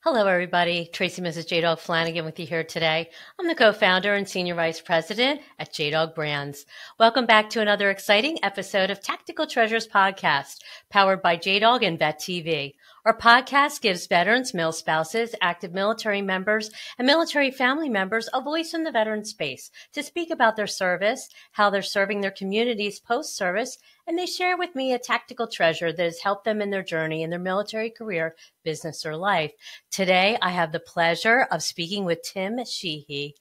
Hello, everybody. Tracy, Mrs. JDog Flanagan with you here today. I'm the co-founder and senior vice president at JDog Brands. Welcome back to another exciting episode of Tactical Treasures Podcast, powered by JDog and Vet TV. Our podcast gives veterans, male spouses, active military members, and military family members a voice in the veteran space to speak about their service, how they're serving their communities post-service, and they share with me a tactical treasure that has helped them in their journey in their military career, business, or life. Today, I have the pleasure of speaking with Tim Sheehy,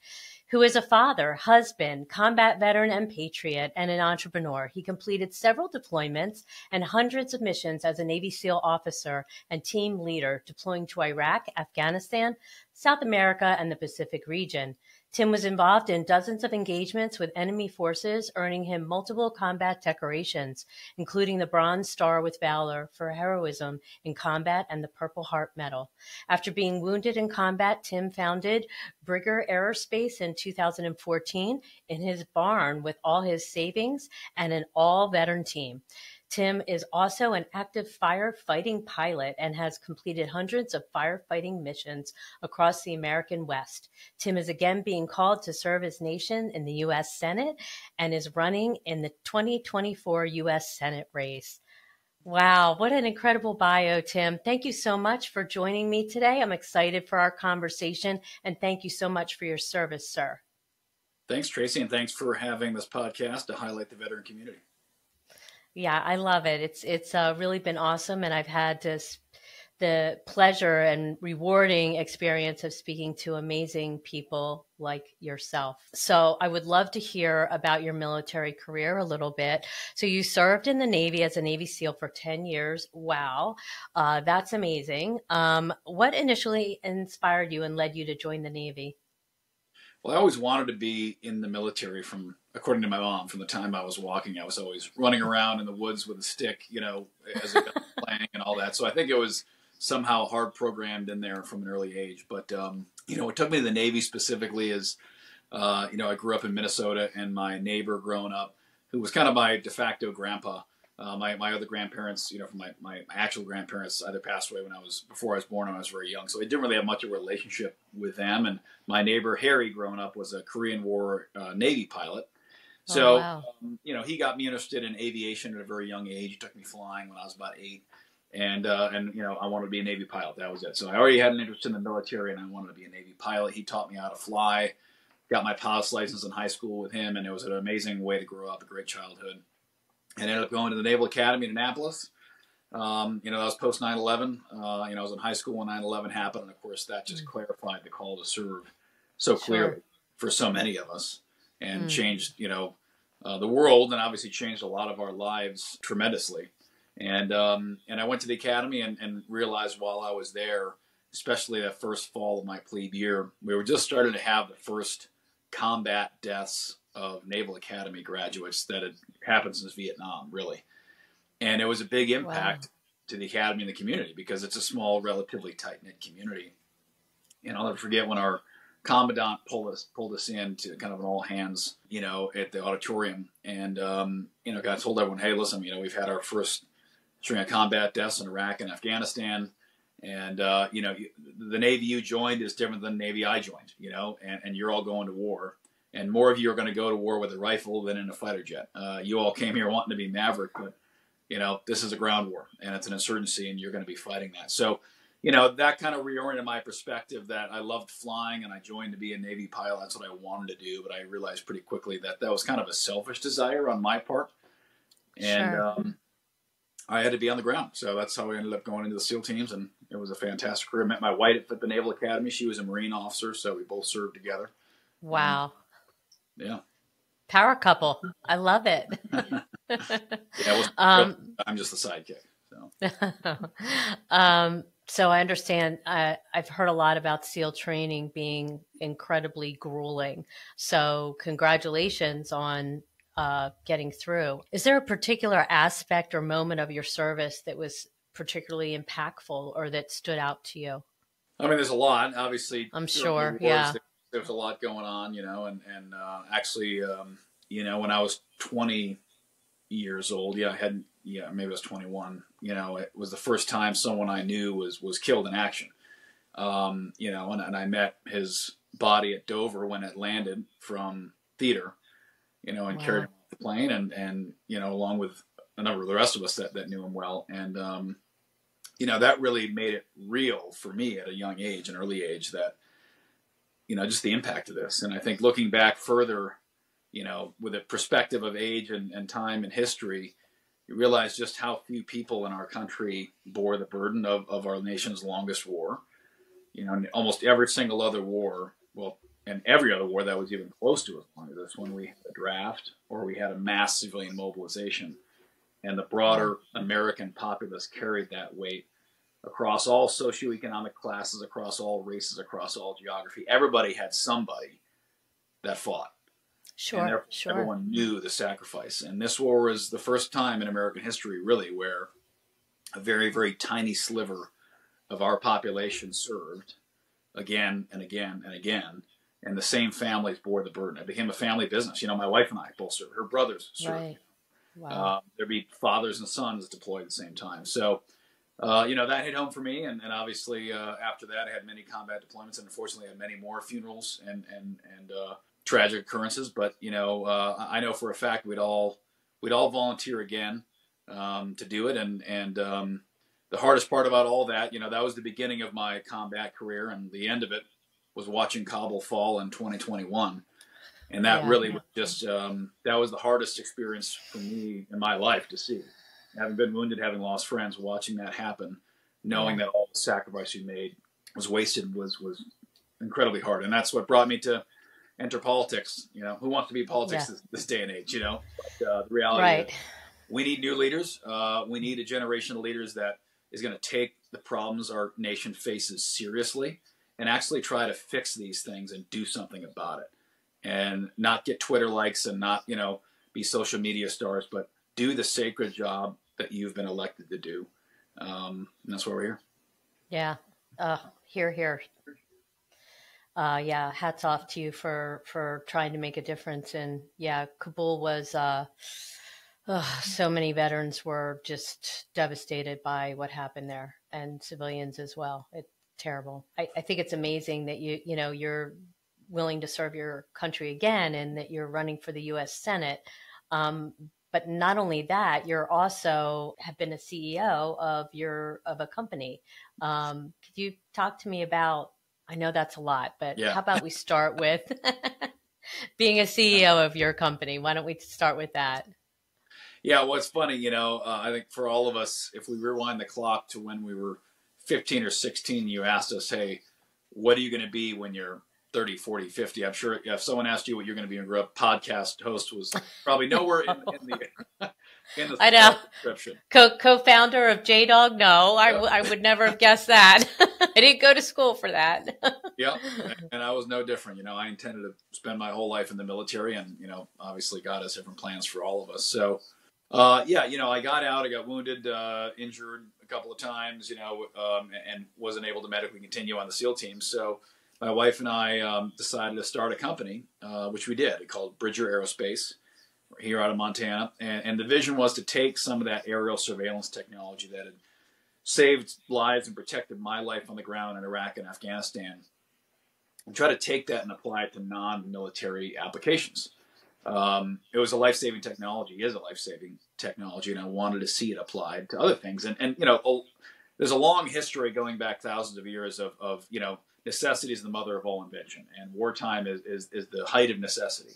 who is a father, husband, combat veteran, and patriot, and an entrepreneur. He completed several deployments and hundreds of missions as a Navy SEAL officer and team leader, deploying to Iraq, Afghanistan, South America, and the Pacific region. Tim was involved in dozens of engagements with enemy forces, earning him multiple combat decorations, including the Bronze Star with Valor for heroism in combat and the Purple Heart Medal. After being wounded in combat, Tim founded Brigger Aerospace in 2014 in his barn with all his savings and an all-veteran team. Tim is also an active firefighting pilot and has completed hundreds of firefighting missions across the American West. Tim is again being called to serve his nation in the U.S. Senate and is running in the 2024 U.S. Senate race. Wow, what an incredible bio, Tim. Thank you so much for joining me today. I'm excited for our conversation, and thank you so much for your service, sir. Thanks, Tracy, and thanks for having this podcast to highlight the veteran community. Yeah, I love it. It's really been awesome, and I've had the pleasure and rewarding experience of speaking to amazing people like yourself. So I would love to hear about your military career a little bit. So you served in the Navy as a Navy SEAL for 10 years. Wow, that's amazing. What initially inspired you and led you to join the Navy? Well, I always wanted to be in the military according to my mom, from the time I was walking. I was always running around in the woods with a stick, as a gun playing and all that. So I think it was somehow hard programmed in there from an early age. But, what took me to the Navy specifically is, I grew up in Minnesota, and my neighbor growing up, who was kind of my de facto grandpa, my other grandparents, from my actual grandparents either passed away before I was born, when I was very young. So I didn't really have much of a relationship with them. And my neighbor, Harry, growing up, was a Korean War Navy pilot. So, wow. He got me interested in aviation at a very young age. He took me flying when I was about 8. And I wanted to be a Navy pilot. That was it. So I already had an interest in the military, and I wanted to be a Navy pilot. He taught me how to fly, got my pilot's license in high school with him, and it was an amazing way to grow up, a great childhood. And ended up going to the Naval Academy in Annapolis. That was post 9/11. I was in high school when 9/11 happened, and of course that just clarified the call to serve so clearly for so many of us, and changed, the world, and obviously changed a lot of our lives tremendously. And I went to the academy and realized while I was there, especially that first fall of my plebe year, we were just starting to have the first combat deaths of Naval Academy graduates that had happened since Vietnam, really. And it was a big impact to the academy and the community, because it's a small, relatively tight-knit community. And I'll never forget when our commandant pulled us in to kind of an all-hands, at the auditorium. And, I told everyone, hey, listen, we've had our first string of combat deaths in Iraq and Afghanistan. And, the Navy you joined is different than the Navy I joined, and you're all going to war. And more of you are going to go to war with a rifle than in a fighter jet. You all came here wanting to be maverick, but, this is a ground war, and it's an insurgency, and you're going to be fighting that. So, that kind of reoriented my perspective, that I loved flying, and I joined to be a Navy pilot. That's what I wanted to do, but I realized pretty quickly that was kind of a selfish desire on my part. And I had to be on the ground. So that's how I ended up going into the SEAL teams, and it was a fantastic career. I met my wife at the Naval Academy. She was a Marine officer, so we both served together. Wow. Yeah. Power couple. I love it. I'm just the sidekick. So I understand. I've heard a lot about SEAL training being incredibly grueling. So congratulations on getting through. Is there a particular aspect or moment of your service that was particularly impactful or that stood out to you? I mean, there's a lot. Obviously, I'm sure. Yeah. There's a lot going on, and actually, when I was 20 years old, maybe I was 21, it was the first time someone I knew was killed in action. and I met his body at Dover when it landed from theater, and carried Wow. him off the plane, and along with a number of the rest of us that knew him well, and that really made it real for me at a young age, an early age, that just the impact of this. And I think looking back further, with a perspective of age and time and history, you realize just how few people in our country bore the burden of our nation's longest war. Almost every single other war, well, and every other war that was even close to as long as this one, we had a draft or we had a mass civilian mobilization. And the broader American populace carried that weight across all socioeconomic classes, across all races, across all geography. Everybody had somebody that fought. And Sure. everyone knew the sacrifice. And this war was the first time in American history, really, where a very, very tiny sliver of our population served again and again and again. And the same families bore the burden. It became a family business. My wife and I both served. Her brothers served. Right. Wow. There'd be fathers and sons deployed at the same time. So, that hit home for me. And obviously, after that, I had many combat deployments, and unfortunately, I had many more funerals and tragic occurrences. But I know for a fact we'd all volunteer again to do it. And the hardest part about all that, that was the beginning of my combat career, and the end of it was watching Kabul fall in 2021. And that really was just, that was the hardest experience for me in my life to see. Having been wounded, having lost friends, watching that happen, knowing that all the sacrifice you made was wasted was incredibly hard. And that's what brought me to enter politics. Who wants to be in politics this day and age, But, the reality is we need new leaders. We need a generation of leaders that is going to take the problems our nation faces seriously and actually try to fix these things and do something about it. And not get Twitter likes and not, be social media stars, but do the sacred job that you've been elected to do. And that's why we're here. Yeah. Here. Hats off to you for trying to make a difference. And Kabul was, so many veterans were just devastated by what happened there, and civilians as well. It's terrible. I think it's amazing that you're willing to serve your country again, and that you're running for the U.S. Senate. But not only that, you're also have been a CEO of a company. Could you talk to me about? I know that's a lot, but how about we start with being a CEO of your company? Why don't we start with that? Yeah, well, it's funny, I think for all of us, if we rewind the clock to when we were 15 or 16, you asked us, hey, what are you going to be when you're 30, 40, 50? I'm sure if someone asked you what you're going to be when you grew up, podcast host was probably nowhere in the I know. description. Co-founder of JDog? No, I would never have guessed that. I didn't go to school for that. Yeah, and I was no different. I intended to spend my whole life in the military, and obviously God has different plans for all of us. So, I got out. I got wounded, injured a couple of times, and wasn't able to medically continue on the SEAL team. So my wife and I decided to start a company, which we did, called Bridger Aerospace, here out of Montana. And the vision was to take some of that aerial surveillance technology that had saved lives and protected my life on the ground in Iraq and Afghanistan, and try to take that and apply it to non-military applications. It was a life-saving technology, is a life-saving technology, and I wanted to see it applied to other things. And there's a long history going back thousands of years of necessity is the mother of all invention, and wartime is the height of necessity.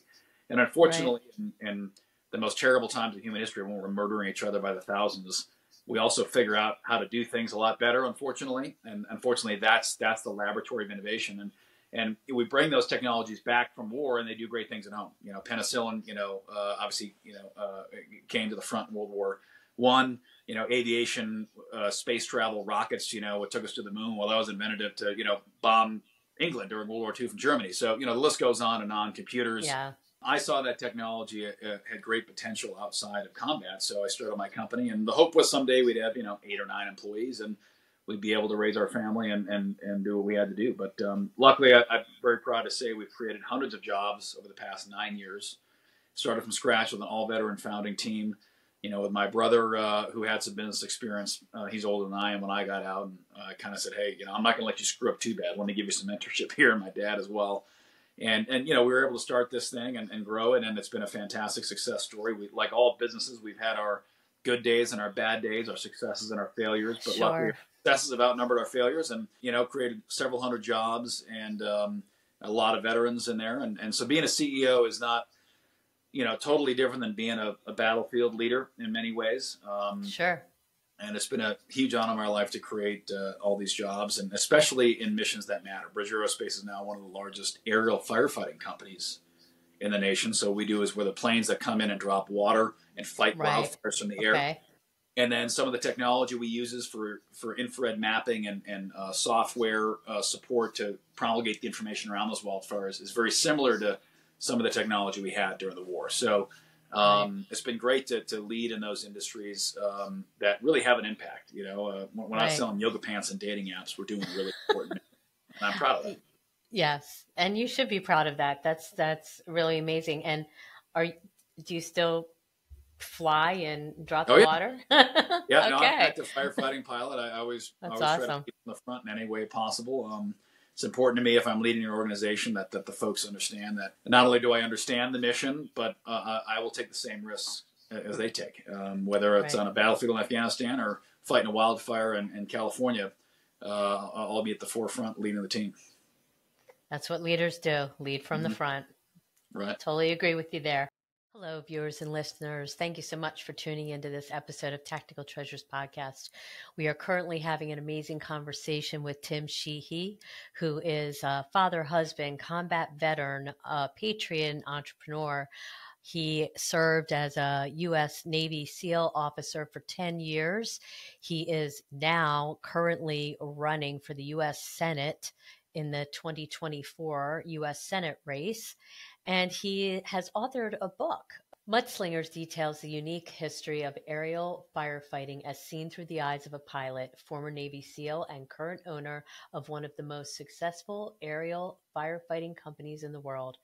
And unfortunately, in the most terrible times of human history, when we're murdering each other by the thousands, we also figure out how to do things a lot better, unfortunately. And unfortunately, that's the laboratory of innovation. And we bring those technologies back from war, and they do great things at home. Penicillin, obviously, came to the front in World War I. Aviation, space travel, rockets, what took us to the moon. Well, that was invented to, bomb England during World War II from Germany. So, the list goes on and on. Computers. Yeah. I saw that technology had great potential outside of combat, so I started my company. And the hope was someday we'd have, 8 or 9 employees, and we'd be able to raise our family and do what we had to do. But luckily, I'm very proud to say we've created hundreds of jobs over the past 9 years. Started from scratch with an all-veteran founding team. with my brother, who had some business experience. He's older than I am when I got out, and I kind of said, hey, I'm not going to let you screw up too bad. Let me give you some mentorship here, and my dad as well. And we were able to start this thing and grow it, and it's been a fantastic success story. Like all businesses, we've had our good days and our bad days, our successes and our failures, but luckily our successes have outnumbered our failures, and created several hundred jobs and a lot of veterans in there. And so being a CEO is not totally different than being a battlefield leader in many ways. Sure. And it's been a huge honor in my life to create all these jobs, and especially in missions that matter. Bridge Aerospace is now one of the largest aerial firefighting companies in the nation. So we're the planes that come in and drop water and fight wildfires from the air. And then some of the technology we use is for infrared mapping and software support to promulgate the information around those wildfires is very similar to some of the technology we had during the war. So it's been great to lead in those industries that really have an impact. We're not selling yoga pants and dating apps. We're doing really important, and I'm proud of that. Yes, and you should be proud of that. That's really amazing. And do you still fly and drop the water? Yeah, no, I'm an active firefighting pilot. I always awesome. Try to keep on the front in any way possible. It's important to me if I'm leading an organization that the folks understand that not only do I understand the mission, but I will take the same risks as they take, whether it's on a battlefield in Afghanistan or fighting a wildfire in California. I'll be at the forefront leading the team. That's what leaders do, lead from the front. Right. Totally agree with you there. Hello, viewers and listeners. Thank you so much for tuning into this episode of Tactical Treasures Podcast. We are currently having an amazing conversation with Tim Sheehy, who is a father, husband, combat veteran, patriot, and entrepreneur. He served as a U.S. Navy SEAL officer for 10 years. He is now currently running for the U.S. Senate in the 2024 U.S. Senate race. And he has authored a book. Mudslingers details the unique history of aerial firefighting as seen through the eyes of a pilot, former Navy SEAL, and current owner of one of the most successful aerial firefighting companies in the world.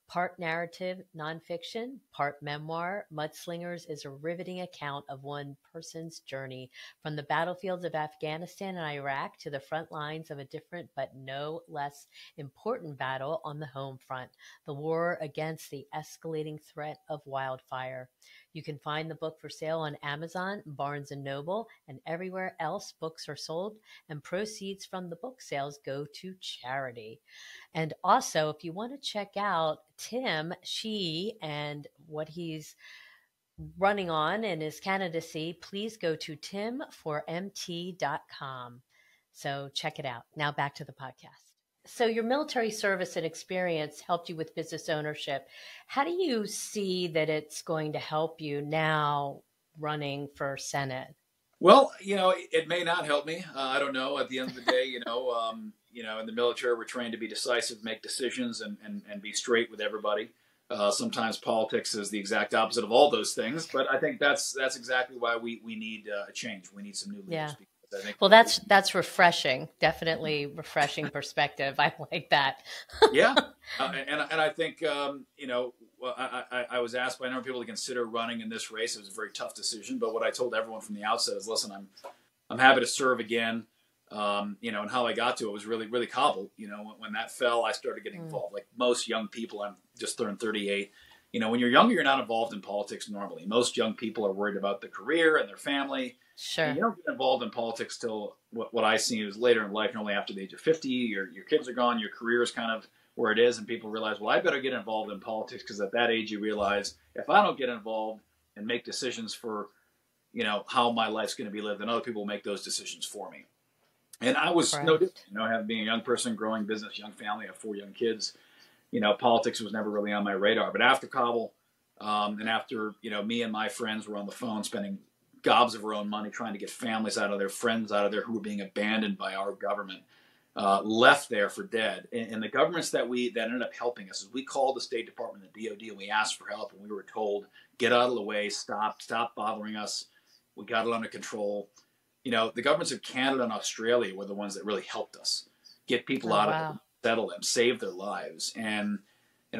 Part narrative, nonfiction, part memoir, Mudslingers is a riveting account of one person's journey from the battlefields of Afghanistan and Iraq to the front lines of a different but no less important battle on the home front, the war against the escalating threat of wildfire. You can find the book for sale on Amazon, Barnes & Noble, and everywhere else books are sold, and proceeds from the book sales go to charity. And also, if you want to check out Tim Sheehy and what he's running on in his candidacy, please go to timformt.com. So check it out. Now back to the podcast. So your military service and experience helped you with business ownership. How do you see that it's going to help you now running for Senate? Well, it may not help me. I don't know. At the end of the day, in the military, we're trained to be decisive, make decisions, and be straight with everybody. Sometimes politics is the exact opposite of all those things, but I think that's exactly why we need a change. We need some new leaders. Yeah. I think that's refreshing. Definitely refreshing perspective. I like that. Yeah, and I think I was asked by a number of people to consider running in this race. It was a very tough decision, but what I told everyone from the outset is, listen, I'm happy to serve again. And how I got to it was really, really cobbled. When that fell, I started getting involved. Like most young people, I'm just turned 38. When you're younger, you're not involved in politics normally. Most young people are worried about their career and their family. Sure. And you don't get involved in politics till what I see is later in life, normally after the age of 50. Your kids are gone, your career is kind of where it is, and people realize, well, I better get involved in politics, because at that age you realize, if I don't get involved and make decisions for, how my life's going to be lived, then other people will make those decisions for me. And I was no different. Being a young person, growing business, young family, I have 4 young kids. Politics was never really on my radar. But after Kabul, and after me and my friends were on the phone spending gobs of our own money trying to get families out of there, friends out of there who were being abandoned by our government, left there for dead. And the governments that ended up helping us is we called the State Department, the DOD, and we asked for help. And we were told, get out of the way, stop bothering us. We got it under control. The governments of Canada and Australia were the ones that really helped us get people out of it, settle them, save their lives. And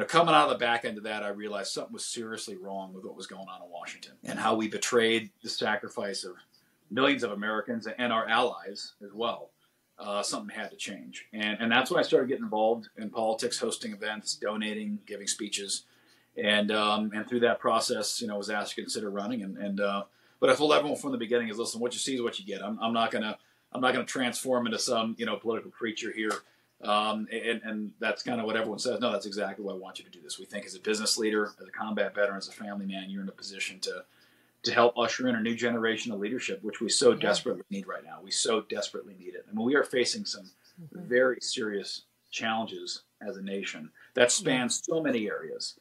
Coming out of the back end of that, I realized something was seriously wrong with what was going on in Washington and how we betrayed the sacrifice of millions of Americans and our allies as well. Something had to change. And that's when I started getting involved in politics, hosting events, donating, giving speeches. And through that process, was asked to consider running. But I told everyone from the beginning is, listen, what you see is what you get. I'm not gonna transform into some political creature here. And that's kind of what everyone says. No, that's exactly why I want you to do this. We think as a business leader, as a combat veteran, as a family man, you're in a position to help usher in a new generation of leadership, which we so desperately need right now. We so desperately need it. I mean, we are facing some very serious challenges as a nation that spans so many areas.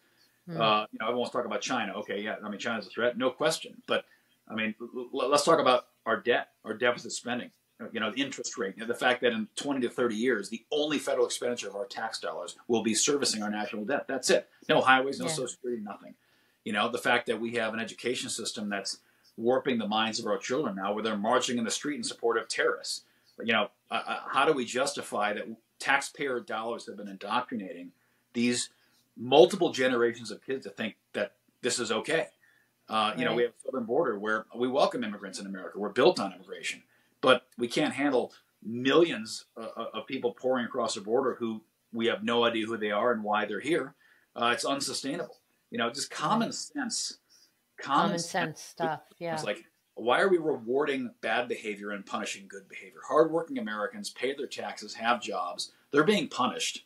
Everyone's talking about China. Okay, yeah, I mean, China's a threat, no question. But I mean, let's talk about our debt, our deficit spending. The interest rate, the fact that in 20 to 30 years, the only federal expenditure of our tax dollars will be servicing our national debt. That's it. No highways, no Social Security, nothing. The fact that we have an education system that's warping the minds of our children now, where they're marching in the street in support of terrorists. How do we justify that taxpayer dollars have been indoctrinating these multiple generations of kids to think that this is okay? We have a southern border where we welcome immigrants in America. We're built on immigration. But we can't handle millions of people pouring across the border who we have no idea who they are and why they're here. It's unsustainable. Just common sense. Common sense stuff. Yeah. It's like, why are we rewarding bad behavior and punishing good behavior? Hardworking Americans pay their taxes, have jobs. They're being punished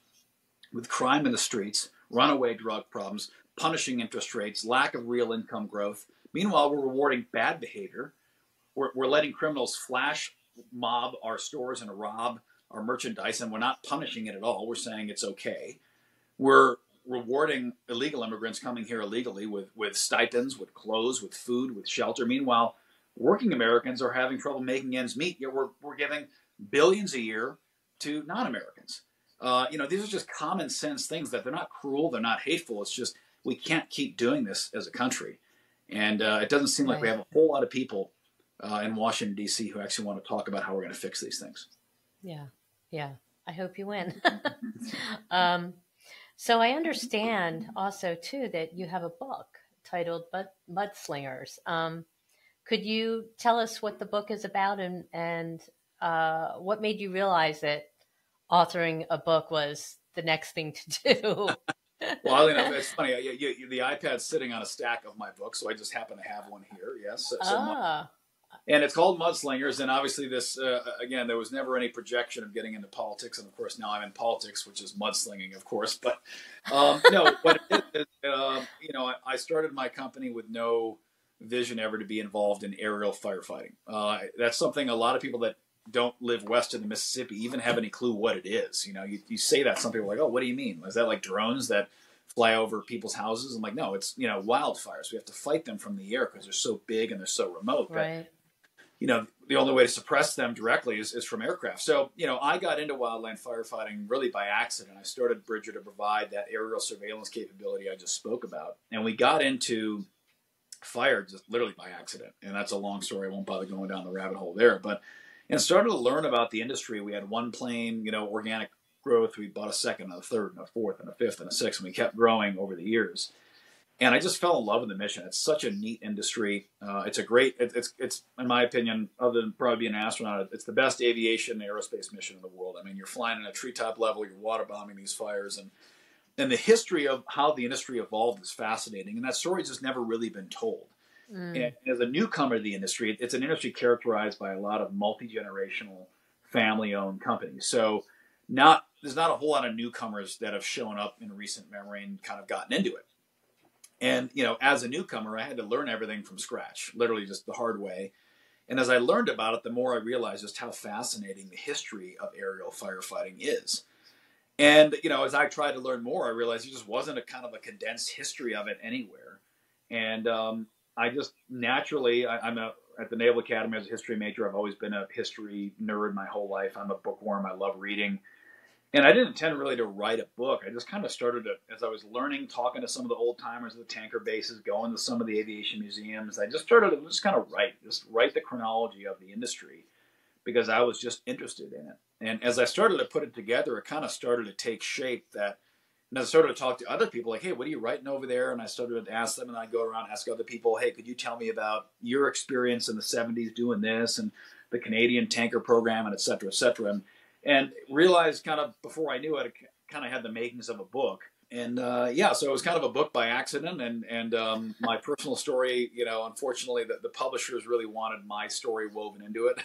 with crime in the streets, runaway drug problems, punishing interest rates, lack of real income growth. Meanwhile, we're rewarding bad behavior. We're letting criminals flash mob our stores and rob our merchandise, and we're not punishing it at all. We're saying it's okay. We're rewarding illegal immigrants coming here illegally with stipends, with clothes, with food, with shelter. Meanwhile, working Americans are having trouble making ends meet. Yet we're giving billions a year to non-Americans. These are just common sense things that they're not cruel, they're not hateful. It's just we can't keep doing this as a country. And it doesn't seem like we have a whole lot of people in Washington, D.C. who actually want to talk about how we're going to fix these things. Yeah. I hope you win. So I understand also, too, that you have a book titled Mudslingers. Could you tell us what the book is about and what made you realize that authoring a book was the next thing to do? Well, it's funny. The iPad's sitting on a stack of my books, so I just happen to have one here. Yes. And it's called Mudslingers. And obviously this, again, there was never any projection of getting into politics. And of course, now I'm in politics, which is mudslinging, of course. But no, what it is, I started my company with no vision ever to be involved in aerial firefighting. That's something a lot of people that don't live west of the Mississippi even have any clue what it is. You say that, some people are like, oh, what do you mean? Is that like drones that fly over people's houses? I'm like, no, it's, wildfires. We have to fight them from the air because they're so big and they're so remote. Right. The only way to suppress them directly is from aircraft. So, I got into wildland firefighting really by accident. I started Bridger to provide that aerial surveillance capability I just spoke about. And we got into fire just literally by accident. And that's a long story. I won't bother going down the rabbit hole there. But and started to learn about the industry. We had one plane, organic growth. We bought a second, a third, and a fourth, and a fifth, and a sixth. And we kept growing over the years. And I just fell in love with the mission. It's such a neat industry. It's a great, it's in my opinion, other than probably being an astronaut, it's the best aviation aerospace mission in the world. I mean, you're flying in a treetop level, you're waterbombing these fires. And the history of how the industry evolved is fascinating. And that story's just never really been told. And as a newcomer to the industry, it's an industry characterized by a lot of multi-generational family-owned companies. So there's not a whole lot of newcomers that have shown up in recent memory and kind of gotten into it. And, as a newcomer, I had to learn everything from scratch, literally just the hard way. And as I learned about it, the more I realized just how fascinating the history of aerial firefighting is. And, as I tried to learn more, I realized there just wasn't a kind of a condensed history of it anywhere. And I just naturally, I'm at the Naval Academy as a history major. I've always been a history nerd my whole life. I'm a bookworm. I love reading. And I didn't intend really to write a book. I just kind of started to, as I was learning, talking to some of the old timers at the tanker bases, going to some of the aviation museums, I just started to just kind of write the chronology of the industry because I was just interested in it. And as I started to put it together, it kind of started to take shape that, And I started to talk to other people, like, hey, what are you writing over there? And I started to ask them, and I'd go around and ask other people, hey, could you tell me about your experience in the 70s doing this and the Canadian tanker program, and et cetera, et cetera. And realized kind of before I knew it, it kind of had the makings of a book. And yeah, so it was kind of a book by accident. And my personal story, unfortunately, the publishers really wanted my story woven into it.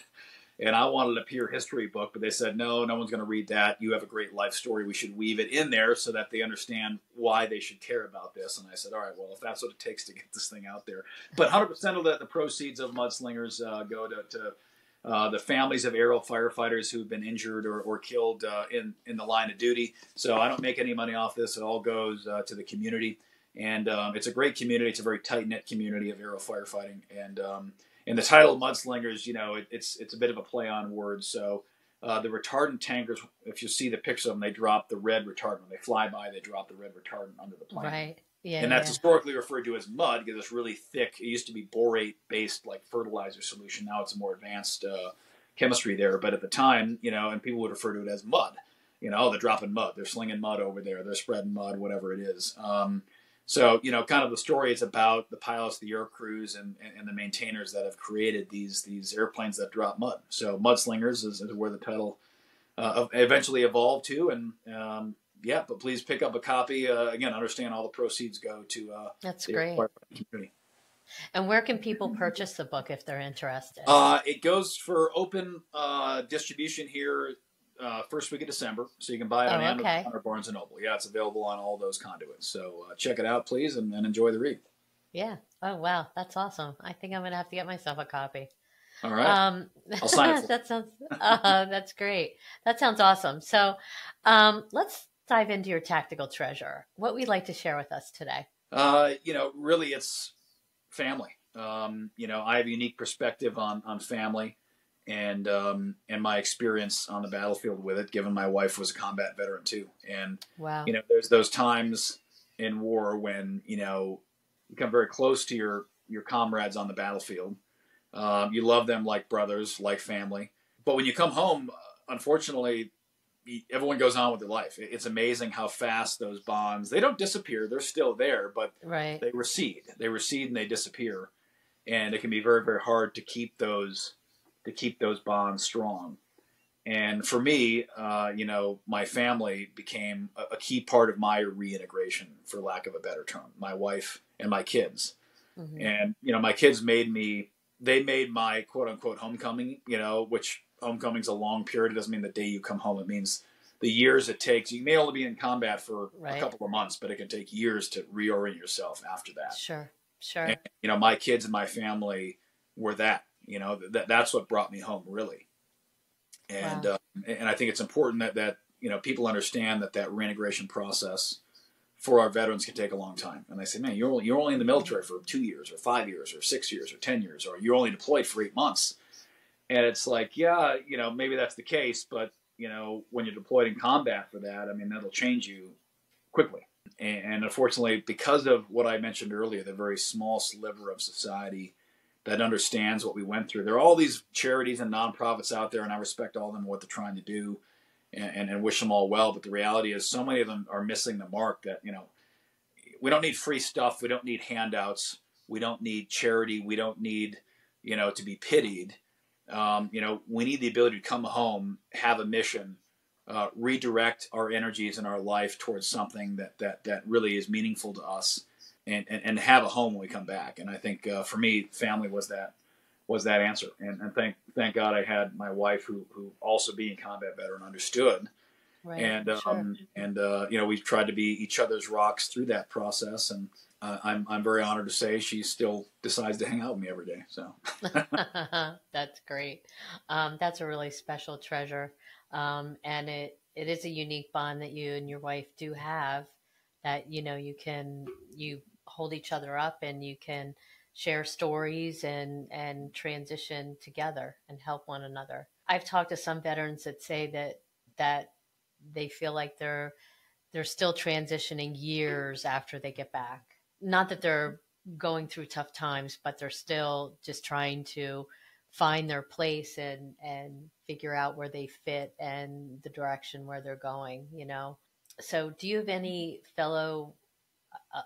And I wanted a pure history book, but they said, no, no one's going to read that. You have a great life story. We should weave it in there so that they understand why they should care about this. And I said, all right, well, if that's what it takes to get this thing out there. But 100% of the proceeds of Mudslingers go to the families of aerial firefighters who've been injured or killed in the line of duty. So I don't make any money off this. It all goes to the community. And it's a great community. It's a very tight-knit community of aerial firefighting. And the title Mudslingers, it's a bit of a play on words. So the retardant tankers, if you see the picture of them, they drop the red retardant. When they fly by, they drop the red retardant under the plane. Right. Yeah. And that's historically referred to as mud because it's really thick. It used to be borate-based, like fertilizer solution. Now it's a more advanced chemistry there. But at the time, and people would refer to it as mud. They're dropping mud. They're slinging mud over there. They're spreading mud, whatever it is. So, kind of the story is about the pilots, the air crews, and the maintainers that have created these airplanes that drop mud. So Mudslingers is where the title eventually evolved to. And yeah, but please pick up a copy. Again, understand all the proceeds go to That's the great. community. And where can people purchase the book if they're interested? It goes for open distribution here first week of December, so you can buy it on Amazon or Barnes & Noble. Yeah, it's available on all those conduits. So check it out, please, and enjoy the read. Yeah. Oh, wow. That's awesome. I think I'm going to have to get myself a copy. All right. I'll sign it for that sounds, that's great. That sounds awesome. So let's dive into your tactical treasure. What would you like to share with us today? Really it's family. I have a unique perspective on family. And my experience on the battlefield with it, given my wife was a combat veteran too. And, wow. There's those times in war when, you come very close to your comrades on the battlefield. You love them like brothers, like family. But when you come home, unfortunately, everyone goes on with their life. It's amazing how fast those bonds, they don't disappear. They're still there, but right. They recede. They recede and they disappear. And it can be very, very hard to keep those bonds strong. And for me, my family became a key part of my reintegration, for lack of a better term, my wife and my kids. Mm-hmm. And, my kids made my quote unquote homecoming, which homecoming's a long period. It doesn't mean the day you come home. It means the years it takes. You may only be in combat for a couple of months, but it can take years to reorient yourself after that. Sure. And, my kids and my family were that. That's what brought me home, really. And wow. And I think it's important that people understand that reintegration process for our veterans can take a long time. And they say, man, you're only in the military for 2 years or 5 years or 6 years or 10 years, or you're only deployed for 8 months. And it's like, yeah, maybe that's the case, but when you're deployed in combat for that, I mean, that'll change you quickly. And unfortunately, because of what I mentioned earlier, the very small sliver of society that understands what we went through. There are all these charities and nonprofits out there, and I respect all of them and what they're trying to do and wish them all well. But the reality is so many of them are missing the mark that, we don't need free stuff. We don't need handouts. We don't need charity. We don't need, to be pitied. We need the ability to come home, have a mission, redirect our energies and our life towards something that really is meaningful to us. And have a home when we come back. And I think for me, family was that answer. And thank God I had my wife who also being a combat veteran understood. Right. And sure. We've tried to be each other's rocks through that process. And I'm very honored to say she still decides to hang out with me every day. So that's great. That's a really special treasure. And it is a unique bond that you and your wife do have, that you hold each other up and you can share stories and transition together and help one another. I've talked to some veterans that say that they feel like they're still transitioning years after they get back. Not that they're going through tough times, but they're still just trying to find their place and figure out where they fit and the direction where they're going, So, do you have any fellow,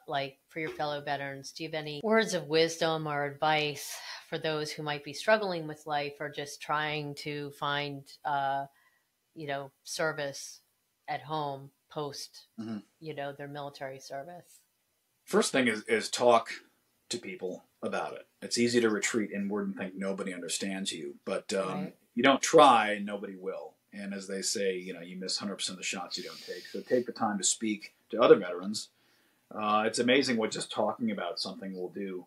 like for your fellow veterans, do you have any words of wisdom or advice for those who might be struggling with life or just trying to find, service at home post, Mm-hmm. their military service? First thing is talk to people about it. It's easy to retreat inward and think nobody understands you, but Right. you don't try, nobody will. And as they say, you miss 100% of the shots you don't take. So take the time to speak to other veterans. It's amazing what just talking about something will do.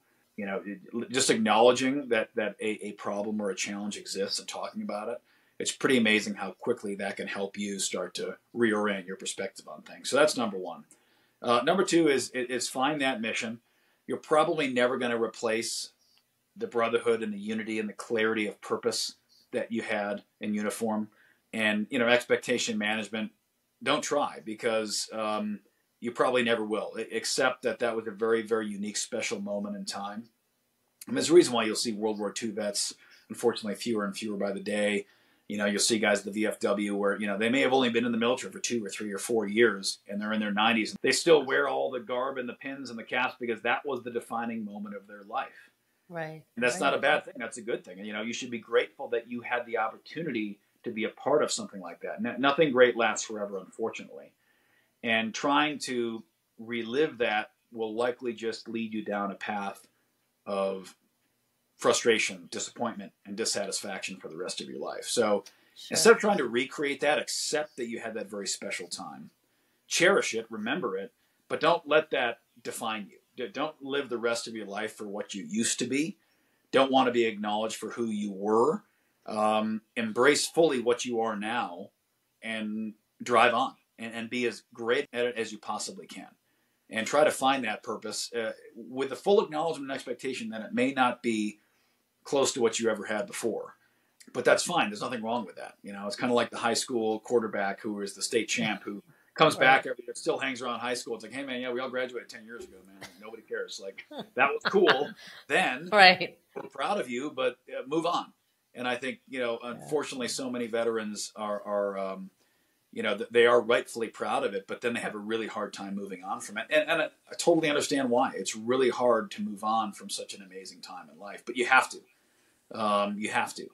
Just acknowledging that a problem or a challenge exists and talking about it. It's pretty amazing how quickly that can help you start to reorient your perspective on things. So that's number one. Number two is find that mission. You're probably never going to replace the brotherhood and the unity and the clarity of purpose that you had in uniform. And expectation management. Don't try, because you probably never will. Except that was a very, very unique, special moment in time. And there's a reason why you'll see World War II vets, unfortunately, fewer and fewer by the day. You'll see guys at the VFW where, they may have only been in the military for 2 or 3 or 4 years and they're in their 90s. They still wear all the garb and the pins and the caps because that was the defining moment of their life. Right. And that's right. not a bad thing. That's a good thing. And, you should be grateful that you had the opportunity to be a part of something like that. Nothing great lasts forever, unfortunately. And trying to relive that will likely just lead you down a path of frustration, disappointment, and dissatisfaction for the rest of your life. So instead of trying to recreate that, accept that you had that very special time. Cherish it, remember it, but don't let that define you. Don't live the rest of your life for what you used to be. Don't want to be acknowledged for who you were. Embrace fully what you are now and drive on and be as great at it as you possibly can. And try to find that purpose with the full acknowledgement and expectation that it may not be close to what you ever had before. But that's fine. There's nothing wrong with that. It's kind of like the high school quarterback who is the state champ who comes back every year, still hangs around high school. It's like, hey, man, yeah, we all graduated 10 years ago, man. Nobody cares. Like, that was cool then. Right. We're proud of you, but move on. And I think, unfortunately, so many veterans are they are rightfully proud of it, but then they have a really hard time moving on from it. And I totally understand why. It's really hard to move on from such an amazing time in life, but you have to. You have to.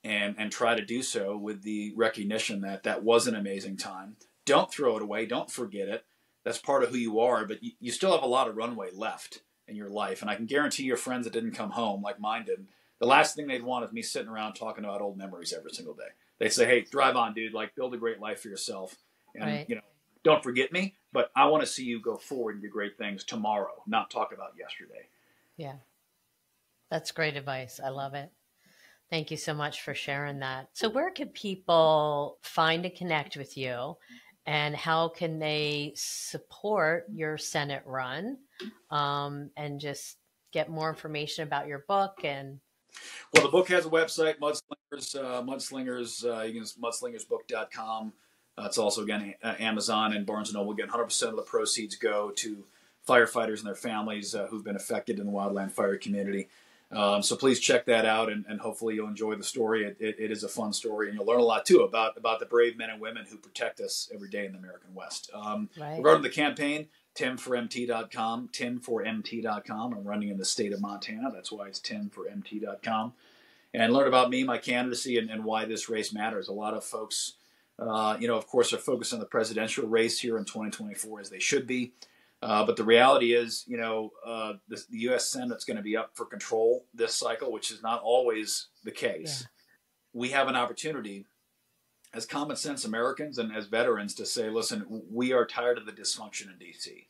And try to do so with the recognition that was an amazing time. Don't throw it away. Don't forget it. That's part of who you are, but you still have a lot of runway left in your life. And I can guarantee your friends that didn't come home like mine did, the last thing they'd want is me sitting around talking about old memories every single day. They'd say, hey, drive on, dude. Like, build a great life for yourself. And, don't forget me, but I want to see you go forward and do great things tomorrow, not talk about yesterday. Yeah. That's great advice. I love it. Thank you so much for sharing that. So where can people find and connect with you, and how can they support your Senate run, and just get more information about your book? And well, the book has a website, Mudslingers. You can use mudslingersbook.com. It's also, again, Amazon and Barnes & Noble. Again, 100% of the proceeds go to firefighters and their families who've been affected in the wildland fire community. So please check that out, and hopefully you'll enjoy the story. It is a fun story, and you'll learn a lot, too, about the brave men and women who protect us every day in the American West. Regarding the campaign, timformt.com, timformt.com. I'm running in the state of Montana. That's why it's timformt.com. And learn about me, my candidacy, and why this race matters. A lot of folks, of course, are focused on the presidential race here in 2024, as they should be. But the reality is, the U.S. Senate's going to be up for control this cycle, which is not always the case. Yeah. We have an opportunity as common sense Americans and as veterans to say, listen, we are tired of the dysfunction in D.C.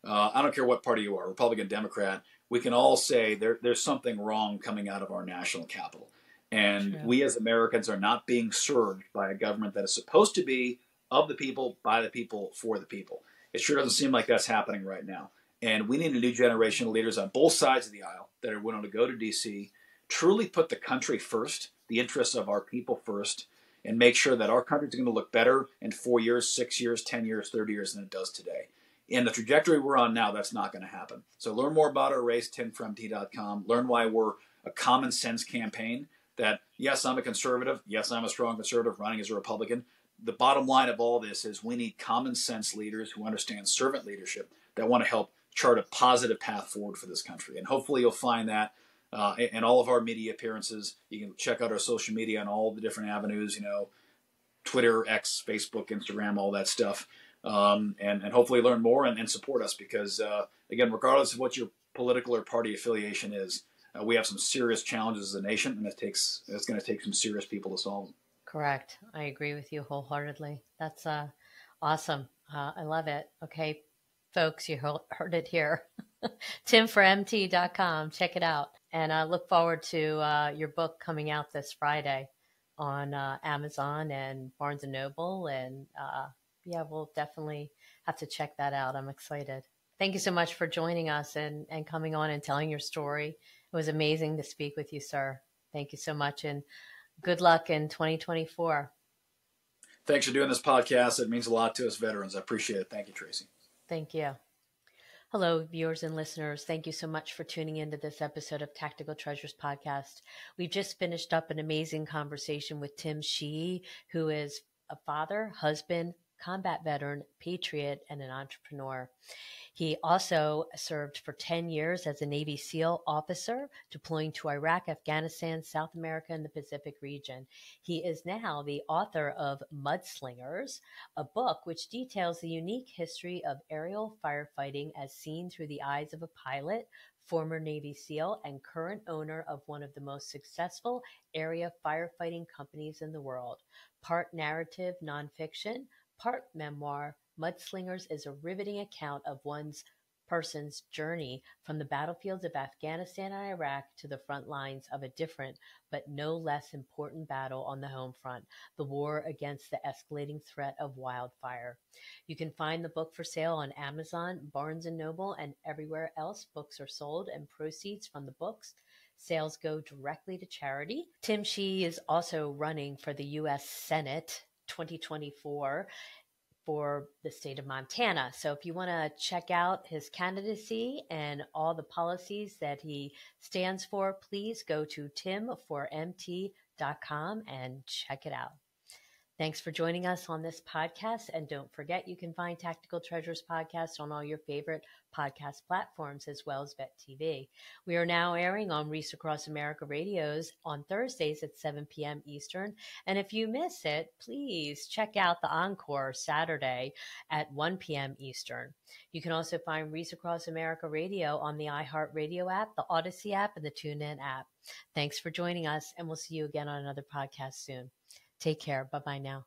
I don't care what party you are, Republican, Democrat. We can all say there's something wrong coming out of our national capital. And we as Americans are not being served by a government that is supposed to be of the people, by the people, for the people. It sure doesn't seem like that's happening right now. And we need a new generation of leaders on both sides of the aisle that are willing to go to D.C., truly put the country first, the interests of our people first, and make sure that our country is going to look better in 4 years, 6 years, 10 years, 30 years than it does today. In the trajectory we're on now, that's not going to happen. So learn more about our race, timformt.com. Learn why we're a common sense campaign that, yes, I'm a conservative. Yes, I'm a strong conservative running as a Republican. the bottom line of all this is we need common sense leaders who understand servant leadership that want to help chart a positive path forward for this country. And hopefully you'll find that in all of our media appearances. You can check out our social media on all the different avenues, Twitter, X, Facebook, Instagram, all that stuff. And hopefully learn more and support us because, again, regardless of what your political or party affiliation is, we have some serious challenges as a nation, and it's going to take some serious people to solve them. Correct. I agree with you wholeheartedly. That's awesome. I love it. Okay, folks, you heard it here. TimForMT.com. Check it out. And I look forward to your book coming out this Friday on Amazon and Barnes & Noble. And yeah, we'll definitely have to check that out. I'm excited. Thank you so much for joining us and coming on and telling your story. It was amazing to speak with you, sir. Thank you so much. And good luck in 2024. Thanks for doing this podcast. It means a lot to us veterans. I appreciate it. Thank you, Tracy. Thank you. Hello, viewers and listeners. Thank you so much for tuning into this episode of Tactical Treasures Podcast. We've just finished up an amazing conversation with Tim Sheehy, who is a father, husband, combat veteran, patriot, and an entrepreneur. He also served for 10 years as a Navy SEAL officer, deploying to Iraq, Afghanistan, South America, and the Pacific region. He is now the author of Mudslingers, a book which details the unique history of aerial firefighting as seen through the eyes of a pilot, former Navy SEAL, and current owner of one of the most successful area firefighting companies in the world. Part narrative nonfiction, part memoir, Mudslingers is a riveting account of one's person's journey from the battlefields of Afghanistan and Iraq to the front lines of a different but no less important battle on the home front, the war against the escalating threat of wildfire. You can find the book for sale on Amazon, Barnes & Noble, and everywhere else books are sold, and proceeds from the books sales go directly to charity. Tim Sheehy is also running for the U.S. Senate 2024 for the state of Montana. So if you want to check out his candidacy and all the policies that he stands for, please go to timformt.com and check it out. Thanks for joining us on this podcast. And don't forget, you can find Tactical Treasures podcast on all your favorite podcast platforms, as well as Vet TV. We are now airing on Reese Across America radios on Thursdays at 7 p.m. Eastern. And if you miss it, please check out the encore Saturday at 1 p.m. Eastern. You can also find Reese Across America radio on the iHeartRadio app, the Odyssey app, and the TuneIn app. Thanks for joining us, and we'll see you again on another podcast soon. Take care. Bye-bye now.